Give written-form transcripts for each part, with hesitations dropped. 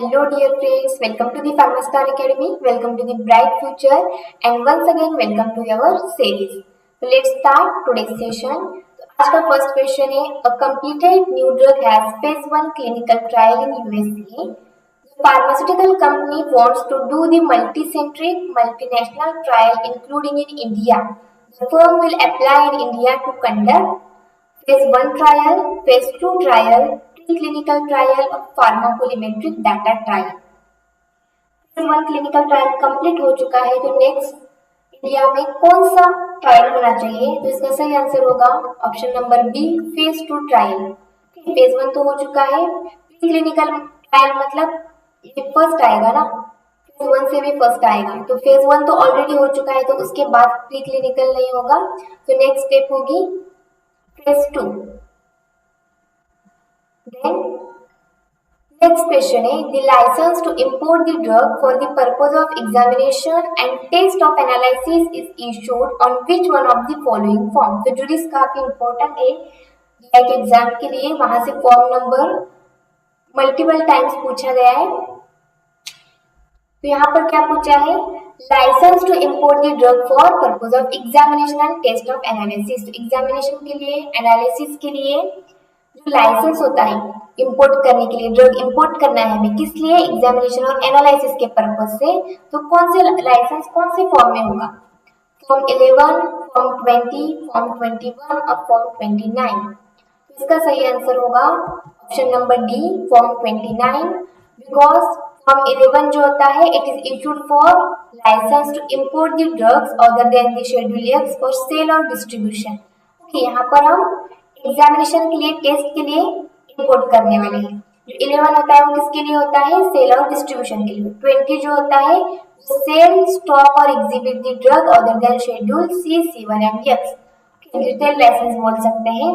Hello dear friends, welcome to the Pharmastar Academy, welcome to the bright future and once again welcome to our series. So let's start today's session. आज का first question है a completed new drug has phase 1 clinical trial in USA. The pharmaceutical company wants to do the multicentric multinational trial including in India. The firm will apply in India to conduct phase 1 trial, phase 2 trial, clinical trial और pharmacometric data trial. Phase 1 clinical trial complete हो चुका है तो next India में कौन सा trial होना चाहिए? तो इसका सही आंसर होगा option number B phase 2 trial. Phase 1 तो हो चुका है, क्लिनिकल ट्रायल मतलब ये फर्स्ट आएगा ना, फेज 1 से भी फर्स्ट आएगा तो फेज 1 तो ऑलरेडी हो चुका है तो उसके बाद प्री क्लिनिकल नहीं होगा तो नेक्स्ट स्टेप होगी फेज 2। Then next question है the license to import the drug for the purpose of examination and test of analysis is issued on which one of the following form। तो जुडिस काफी important है एक exam के लिए, वहां से फॉर्म नंबर मल्टीपल टाइम्स पूछा गया है। तो यहाँ पर क्या पूछा है? Licence to import the drug for purpose of examination and test of analysis. तो एग्जामिनेशन के लिए, एनालिसिस के लिए जो लाइसेंस होता है इंपोर्ट करने के लिए, ड्रग इंपोर्ट करना है हमें किस लिए? एग्जामिनेशन और एनालिसिस के पर्पस से। तो कौन से लाइसेंस कौन से फॉर्म में होगा? फॉर्म 11, फॉर्म 20, फॉर्म 21 और फॉर्म 29। इसका सही आंसर होगा option number D form 29 because form 11 जो होता है it is issued for licence to import the drugs other than the schedule X for sale और डिस्ट्रीब्यूशन। ओके, यहाँ पर हम एग्जामिनेशन के लिए, टेस्ट के लिए इंपोर्ट करने वाले हैं। जो 11 होता है वो किसके लिए होता है? सेल और डिस्ट्रीब्यूशन के लिए। 20 जो होता है सेल, स्टॉक और exhibit the drug other than schedule C, C1 and X. Retail licence बोल सकते हैं।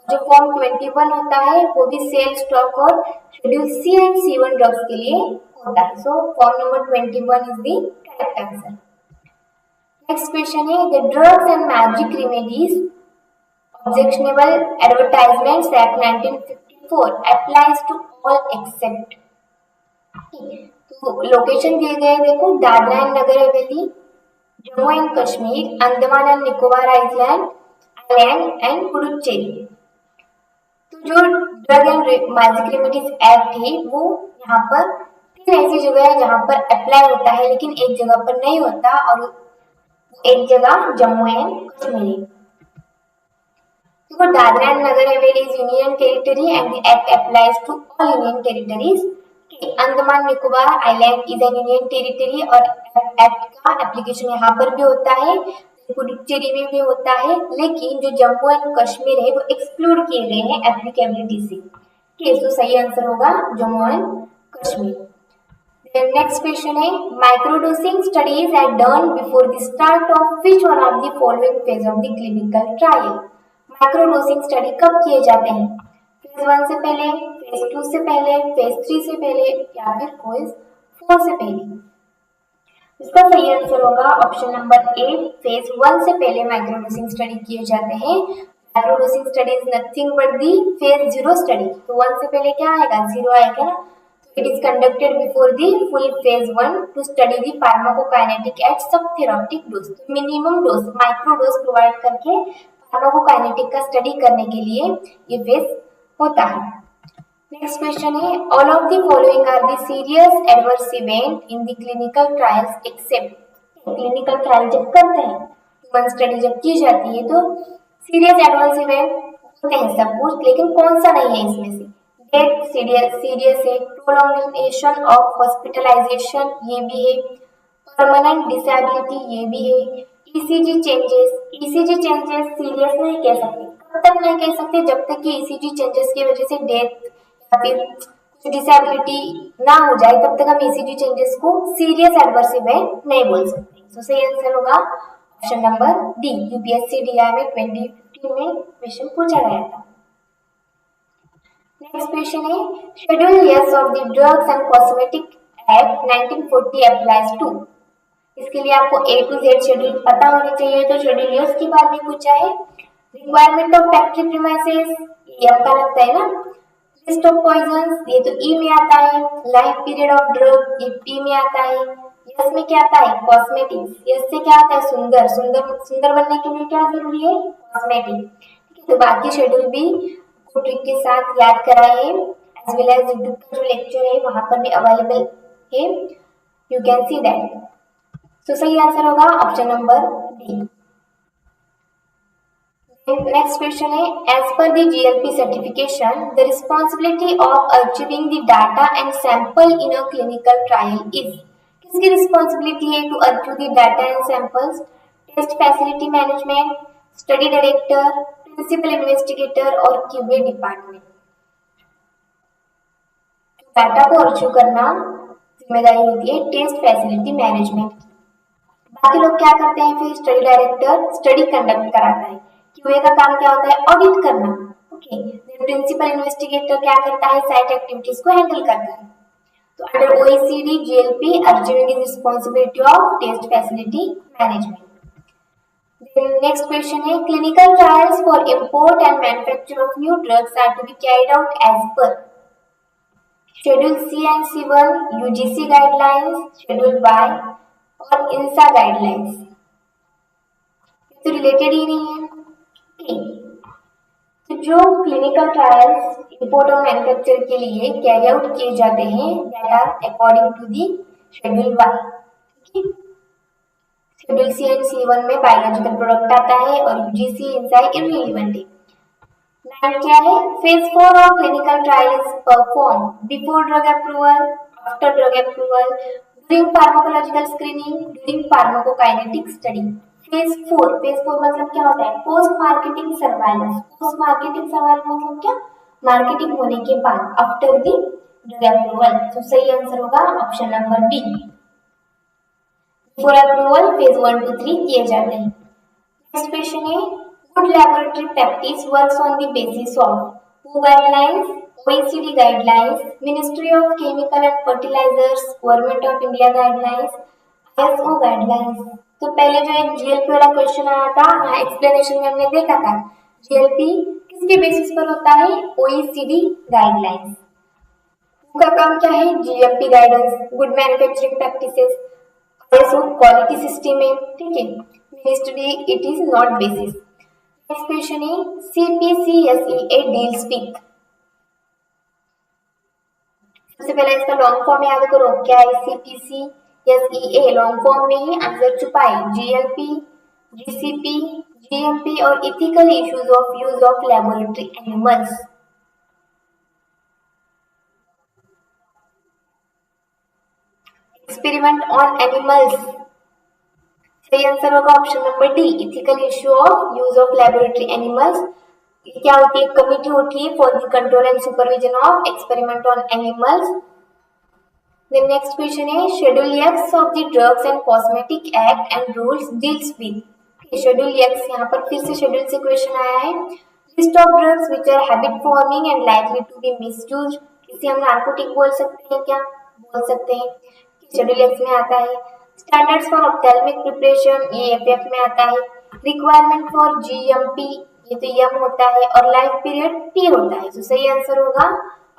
जो फॉर्म 21 होता है वो भी सेल, स्टॉक और schedule C and C1 drugs के लिए होता है। So form number 21 is the correct answer. Next question है the drugs and magic remedies Objectionable Advertisements Act 1954 applies to all except। तो लोकेशन दिए गए देखो, Dadra and Nagar Haveli, Jammu and Kashmir, Andaman and Nicobar island and Puducherry. तो जो drug and magic remedies act है वो यहाँ पर तीन ऐसी जगह है जहाँ पर अप्लाई होता है लेकिन एक जगह पर नहीं होता और एक जगह Jammu and Kashmir. So Dadra and Nagar Haveli is union territory and the act applies to all union territories. Andaman Nicobar island is an union territory और एक्ट का एप्लीकेशन यहाँ पर भी होता है, पुडुचेरी में भी होता है, लेकिन जो जम्मू एंड कश्मीर है वो एक्सक्लूड किए गए हैं एप्लीकेबिलिटी से। तो सही आंसर होगा Jammu and Kashmir. Next question है microdosing studies are done before the start of which one of the following phase of the clinical trial. Microdosing study कब किए जाते हैं? फेज 1 से पहले, फेज 2 से पहले, फेज 3 से पहले या फिर फेज 4 से पहले। इसका सही आंसर होगा ऑप्शन नंबर ए फेज 1 से पहले माइक्रोडोसिंग स्टडी किए जाते हैं। Microdosing study is nothing but the phase 0 study. तो 1 से पहले क्या आएगा? 0 आएगा ना। It is conducted before the full phase 1 to study the pharmacokinetic at sub therapeutic dose. Minimum dose, micro dose provide करके फार्माकोकाइनेटिक का स्टडी करने के लिए ये फेज होता है। नेक्स्ट क्वेश्चन है all of the following are the serious adverse event in the clinical trials accept. Clinical trial जब करते हैं, ह्यूमन स्टडी जब की जाती है तो सीरियस एडवर्स इवेंट होते हैं सब कुछ, लेकिन कौन सा नहीं है इसमें से? डेथ सीरियस है, प्रोलॉन्गेशन ऑफ हॉस्पिटलाइजेशन ये भी है, परमानेंट डिसेबिलिटी ये भी है, ईसीजी चेंजेस सीरियस नहीं कह सकते। कब तक नहीं कह सकते? जब तक कि ईसीजी चेंजेस की वजह से डेथ या फिर कुछ डिसेबिलिटी ना हो जाए तब तक हम ईसीजी चेंजेस को सीरियस एडवर्स इवेंट नहीं बोल सकते। तो सही आंसर होगा option number D. UPSC DI में 2015 में क्वेश्चन पूछा गया था। नेक्स्ट क्वेश्चन है schedule S of the drugs and cosmetic act 1940 applies to. इसके लिए आपको A to Z शेड्यूल पता होने चाहिए। तो शेड्यूल एस के बारे में पूछा है। रिक्वायरमेंट ऑफ फैक्ट्री प्रीमाइसेस ये आपका लगता है ना। टेस्ट ऑफ पॉइजन ये तो ई में आता है, लाइफ पीरियड ऑफ ड्रग ये पी में आता है, यस में क्या आता है कॉस्मेटिक्स, यस से क्या आता है सुंदर, सुंदर सुंदर बनने के लिए क्या जरूरी है कॉस्मेटिक। ठीक है, तो बाकी शेड्यूल भी को ट्रिक के साथ याद कराए एज वेल एज यूट्यूब का जो लेक्चर है वहां पर भी अवेलेबल है, यू कैन सी दैट। तो सही आंसर होगा option number D. Next question है as per the GLP certification the responsibility of achieving the data and sample in a clinical trial is, किसकी रिस्पॉन्सिबिलिटी है to achieve the data and samples, test facility management, study director, principal investigator और QA department. Data को achieve करना जिम्मेदारी होती है test facility management. बाकी लोग क्या करते हैं फिर स्टडी डायरेक्टर स्टडी कंडक्ट कराता है, क्यूए का काम क्या होता है ऑडिट करना। ओके, प्रिंसिपल इन्वेस्टिगेटर क्या करता है साइट एक्टिविटीज को हैंडल करता है। तो under OECD GLP achieving is responsibility of test facility management. Next question है clinical trials for import and manufacture of new drugs are to be carried out as per schedule C and C1 UGC guidelines, schedule Y और इंसा guidelines. तो related ही नहीं है। तो जो clinical trials import और manufacture के लिए कैरी आउट किए जाते हैं that are according to the schedule Y. Schedule C and C1 में बायोलॉजिकल प्रोडक्ट आता है और यूजीसी इंसाई इररिलेवेंट है। नाइन क्या है phase 4 of clinical trial is perform before drug approval, after drug approval, during pharmacological screening, during pharmacokinetic study. Phase 4 मतलब क्या होता है post marketing surveillance. Post marketing surveillance मतलब क्या मार्केटिंग होने के बाद आफ्टर द ड्रग अप्रूवल। तो सही आंसर होगा option number B. Before approval phase 1 to 3 किए जाते हैं। नेक्स्ट क्वेश्चन है good laboratory practice works on the basis of WHO guidelines, OECD guidelines, ministry of chemical and fertilisers, government of India guidelines, ISO guidelines. तो पहले जो एक GLP वाला question आया था वहाँ एक्सप्लेनेशन में हमने देखा था जीएलपी किसके बेसिस पर होता है OECD गाइडलाइंस। का काम क्या है GMP guidance, good manufacturing practices, ISO quality system है। ठीक है, ministry it is not basis. Next question है CPCSEA डील स्पीक। सबसे पहले इसका लॉन्ग फॉर्म याद करो क्या है CPCSEA लॉन्ग फॉर्म में ही आंसर छुपा है GLP, GCP, GMP और ethical issues of use of laboratory animals. Experiment on animals. सही आंसर होगा option number D ethical issue of use of laboratory animals. क्या होती है कमिटी होती है for the control and supervision of experiment on animals. The next question है Schedule X of the Drugs and Cosmetic Act and Rules deals with। Schedule X यहाँ पर फिर से शेड्यूल से क्वेश्चन आया है list of drugs which are habit forming and likely to be misused. इसे हम नार्कोटिक बोल सकते हैं क्या बोल सकते हैं। शेड्यूल एक्स में आता है स्टैंडर्ड्स फॉर ऑप्थेल्मिक प्रिपरेशन ये एफएफ में आता है, रिक्वायरमेंट फॉर जीएमपी ये तो यम होता है और लाइफ पीरियड पी होता है। तो सही आंसर होगा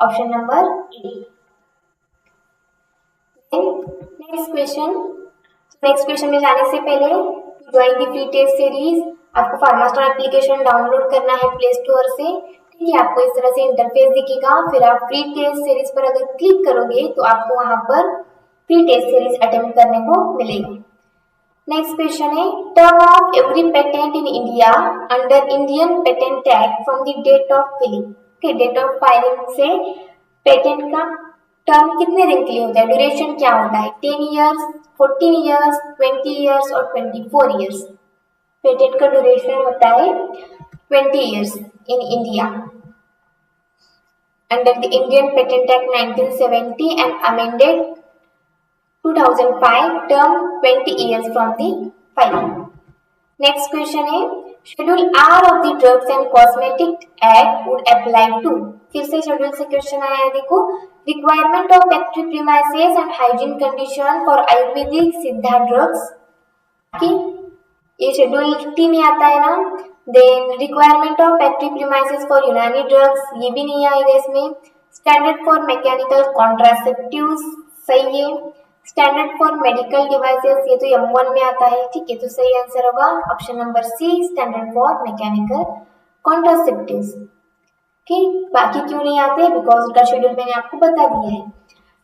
option number A. Next question में जाने से पहले join the free test series आपको फार्मास्टर एप्लीकेशन डाउनलोड करना है प्ले स्टोर से। ठीक है, आपको इस तरह से इंटरफेस दिखेगा, फिर आप फ्री टेस्ट सीरीज पर अगर क्लिक करोगे तो आपको वहां पर फ्री टेस्ट सीरीज अटेम्प्ट करने को मिलेगी। नेक्स्ट क्वेश्चन है term of every patent in India under Indian patent act from the date of filling. Okay, date of filing से पेटेंट का टर्म कितने दिन के लिए होता है, ड्यूरेशन क्या होता है 10 इयर्स, 14 इयर्स, 20 इयर्स और 24 इयर्स। पेटेंट का ड्यूरेशन होता है 20 years in India under the Indian patent act 1970 and amended 2005 term 20 years from the filing. Next question है Schedule R of the Drugs and Cosmetic Act would apply to। फिर से schedule से question आया है देखो requirement of factory premises and hygiene condition for Ayurvedic सिद्धा drugs की ये शेड्यूल टी में आता है ना। Then requirement of factory premises for Unani drugs ये भी नहीं आएगा इसमें। स्टैंडर्ड फॉर मैकेनिकल कॉन्ट्रासेप्टिव्स सही है। स्टैंडर्ड फॉर मेडिकल डिवाइसेस ये तो M1 में आता है, ठीक है, तो सही आंसर होगा option number C, standard for mechanical contraceptives. ठीक, बाकी क्यों नहीं आते, बिकॉज उसका शेड्यूल मैंने आपको बता दिया है।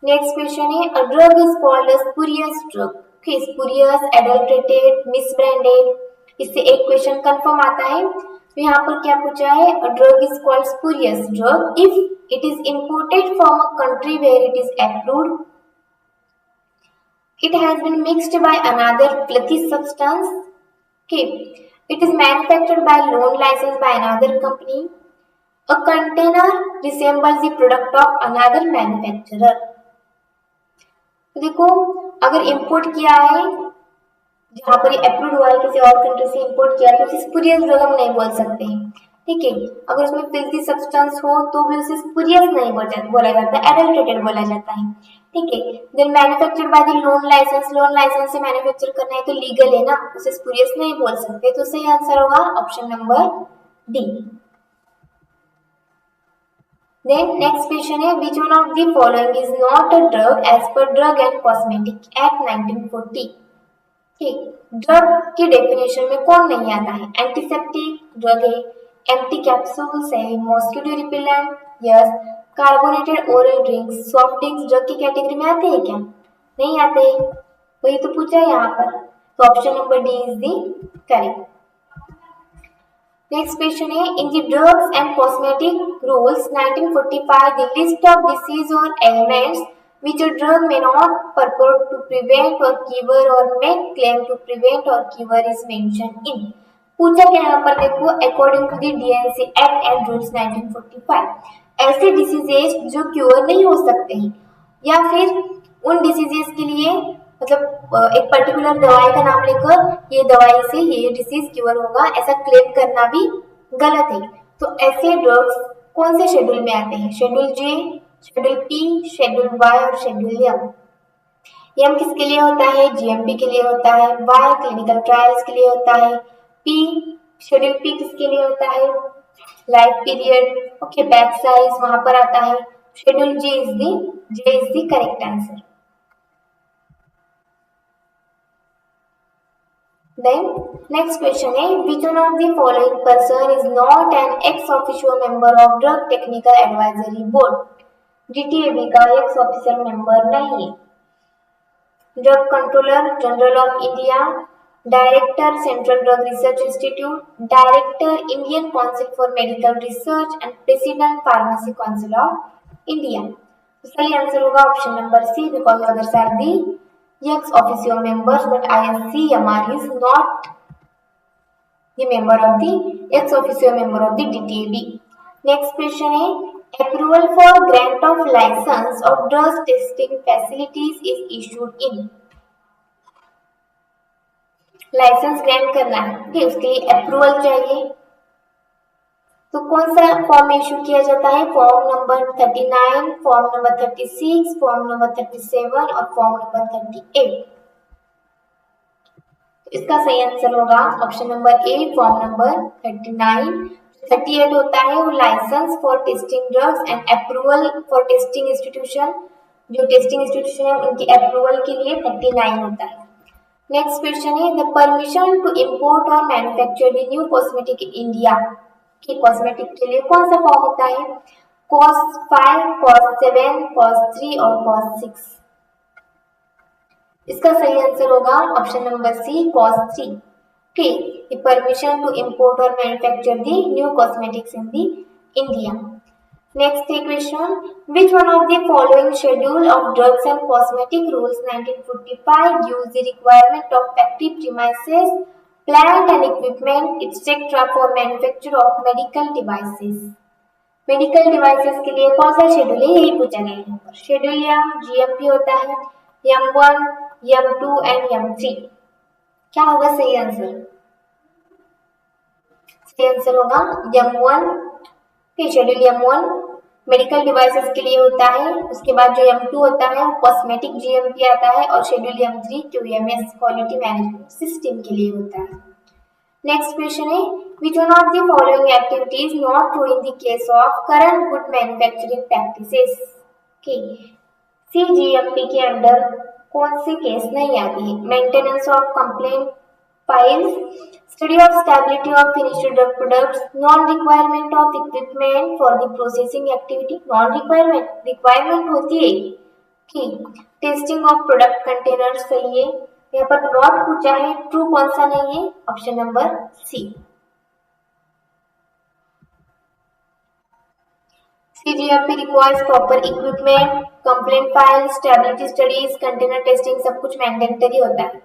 नेक्स्ट क्वेश्चन है, a drug is called as spurious drug. Spurious, adulterated, misbranded, इससे एक क्वेश्चन कंफर्म आता है। तो यहाँ पर क्या पूछा है, a drug is called spurious drug if it is imported from a country where it is approved, it has been mixed by another filthy substance, okay, it is manufactured by loan license by another company, a container resembles the product of another manufacturer। तो देखो, अगर import किया है, जहां पर approve हुआ है किसी और कंट्री से इंपोर्ट किया तो उसे स्पूरियस ड्रग हम नहीं बोल सकते हैं, ठीक है। अगर उसमें फिल्थी सब्सटेंस हो तो भी उसे स्पूरियस नहीं बोला जाता, एडल्ट्रेटेड बोला जाता है, ठीक है। Then manufactured by the loan licence से मैन्युफैक्चर करना है तो लीगल है ना, उसे स्पूरियस नहीं बोल सकते, तो सही आंसर होगा option number D. Then next question है, which one of the following is not a drug as per Drug and Cosmetic Act 1940। Drug की डेफिनेशन में कौन नहीं आता है, एंटीसेप्टिक ड्रग है, एम्प्टी कैप्सूल्स है, mosquito repellent, yes, carbonated oral drinks, soft drinks drug की कैटेगरी में आते हैं क्या, नहीं आते, वही तो पूछा है यहाँ पर, तो option number D is the correct. Next question है, in the drugs and cosmetic rules 1945 the list of diseases और elements which a drug may not purport to prevent or cure or may claim to prevent or cure is mentioned in। पूछा क्या यहाँ पर देखो, according to the DNC act and rules 1945 ऐसे diseases जो cure नहीं हो सकते हैं या फिर उन डिसीजेस के लिए मतलब एक पर्टिकुलर दवाई का नाम लेकर ये दवाई से ये डिसीज क्योर होगा ऐसा क्लेम करना भी गलत है। तो ऐसे ड्रग्स कौन से शेड्यूल में आते हैं, शेड्यूल जे, शेड्यूल पी, शेड्यूल वाई और शेड्यूल एम। एम किसके लिए होता है, जीएमपी के लिए होता है, वाई क्लिनिकल ट्रायल्स के लिए होता है, पी शेड्यूल पी किसके लिए होता है, life period, okay, batch size वहां पर आता है, schedule J is the correct answer. Then next question है, which one of the following person is not an ex officio member of Drug Technical Advisory Board। DTAB का ex officer member नहीं है। Drug controller general of India, director central drug research institute, director Indian council for medical research and president pharmacy council of India. तो सही answer होगा option number C, because others are the ex officio members but ICMR is not the member of the ex officio member of the DTAB। next question है, approval for grant of license of drug testing facilities is issued in। Licence grant करना है, ठीक, उसके लिए approval चाहिए, तो कौन सा फॉर्म इशू किया जाता है, form number 39, form number 36, form number 37 और फॉर्म नंबर 38। इसका सही आंसर होगा option number A, form number 39। 38 होता है वो licence for testing drugs and approval for testing institution, जो टेस्टिंग इंस्टीट्यूशन है उनकी अप्रूवल के लिए 39 होता है। नेक्स्ट क्वेश्चन है, द परमिशन टू इंपोर्ट और manufacture the new cosmetic in India. कि कॉस्मेटिक के लिए कौन सा फॉर्म होता है, कॉस 5, कॉस 7, कॉस 3 और कॉस 6। इसका सही आंसर होगा ऑप्शन नंबर सी, कॉस 3। ठीक, परमिशन टू इंपोर्ट और manufacture the new cosmetics in the India. Next question, which one of the following schedule of drugs and cosmetic rules 1945 gives the requirement of factory premises, plant and equipment etc. for manufacture of medical devices। Medical devices के लिए कौन सा schedule है, यही पूछा गया है। Schedule M GMP होता है, M1, M2 एंड M3। क्या होगा सही आंसर, सही आंसर होगा M1। Schedule M1 medical devices के लिए होता है, उसके बाद जो M2 होता है वो कॉस्मेटिक जीएमपी आता है और schedule M3 QMS quality management system के लिए होता है। नेक्स्ट क्वेश्चन है which one of the following activity is not true in the case of current good manufacturing practices? Okay. CGMP के अंडर कौन सी केस नहीं आती है? Maintenance of complaint files, study of stability of finished drug products, non requirement of equipment for the processing activity. Non requirement होती है कि testing of product container सही है. यहाँ पर नॉट पूछा है, ट्रू कौन सा नहीं है? Option number C. CGMP requires proper equipment, complaint files, stability studies, container testing सब कुछ मैंडेटरी होता है.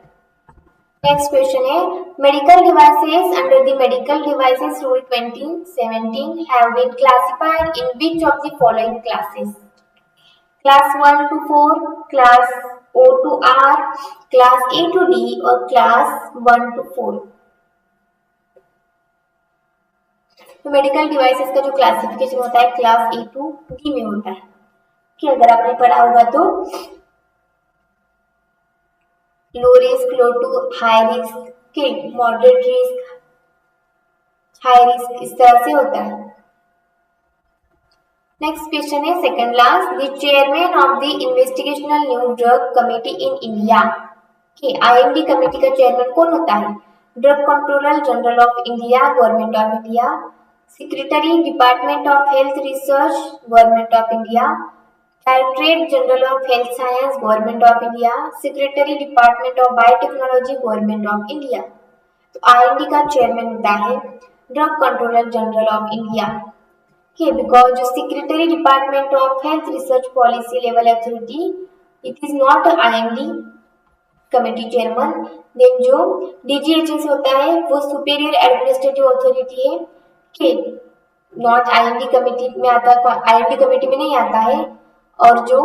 नेक्स्ट क्वेश्चन है medical devices under the medical devices rule 2017 have been classified in which of the following classes? Class 1 to 4, class O to R, class A to D और class 1 to 4. तो medical devices का जो classification होता है class A to D में होता है कि अगर आपने पढ़ा होगा तो low risk, low to high risk के, मॉडरेट रिस्क, हाई रिस्क, इस तरह से होता है. नेक्स्ट क्वेश्चन है second last, the chairman of the investigational new drug committee in India. के IND कमेटी का चेयरमैन कौन होता है? Drug controller general of India, government of India. Secretary department of health research, government of India. Directorate general of health science, government of India. Secretary department of biotechnology, government of India. तो IND का chairman होता है drug controller general of India. Okay, because जो Secretary Department of Health Research Policy Level Authority, it is not a IND Committee Chairman. Then जो DGHS होता है वो Superior Administrative Authority है. Okay, not IND Committee में आता, IND Committee में नहीं आता है. और जो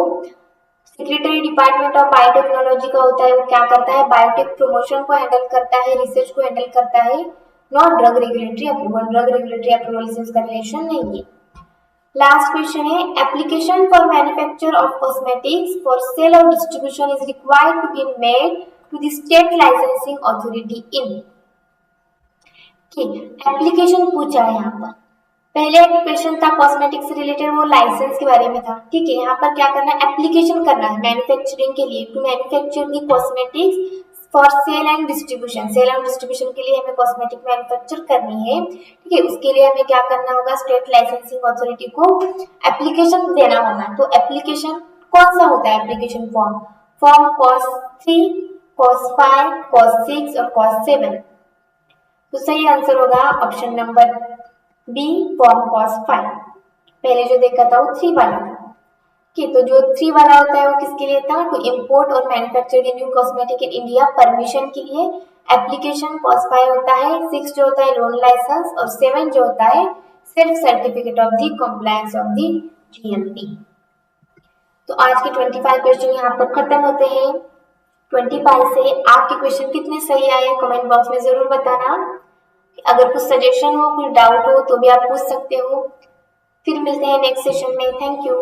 Secretary Department of Biotechnology का होता है वो क्या करता है? बायोटेक प्रमोशन को हैंडल करता है, रिसर्च को हैंडल करता है, not drug regulatory approval. Drug regulatory approval से उसका रिलेशन नहीं है. लास्ट क्वेश्चन है application for manufacture of cosmetics for sale और distribution is required to be made to the state licensing authority in. Application पूछा है यहाँ पर. पहले एक क्वेश्चन था कॉस्मेटिक्स से रिलेटेड, वो लाइसेंस के बारे में था. ठीक है, यहाँ पर क्या करना है? एप्लीकेशन करना है मैन्युफैक्चरिंग के लिए, to manufacture the cosmetics for sale and distribution. Sale and distribution के लिए हमें कॉस्मेटिक मैन्युफैक्चर करनी है. ठीक है, उसके लिए हमें क्या करना होगा? स्टेट लाइसेंसिंग अथॉरिटी को एप्लीकेशन देना होगा. तो एप्लीकेशन कौन सा होता है? Application form COS 3, COS 5, COS 6 और कॉस 7. तो सही आंसर होगा option number B, form COS 5. पहले जो देखा था वो 3 वाला था. तो जो 3 वाला होता है वो किसके लिए था? टू इम्पोर्ट और manufacture the new cosmetic in India, permission के लिए. एप्लीकेशन कॉस 5 होता है. 6 जो होता है लोन लाइसेंस और 7 जो होता है self certificate of the compliance of the GMP. तो आज के 25 क्वेश्चन यहाँ पर खत्म होते हैं. 25 से आपके क्वेश्चन कितने सही आए कमेंट बॉक्स में जरूर बताना. अगर कुछ सजेशन हो, कुछ डाउट हो तो भी आप पूछ सकते हो. फिर मिलते हैं नेक्स्ट सेशन में. Thank you.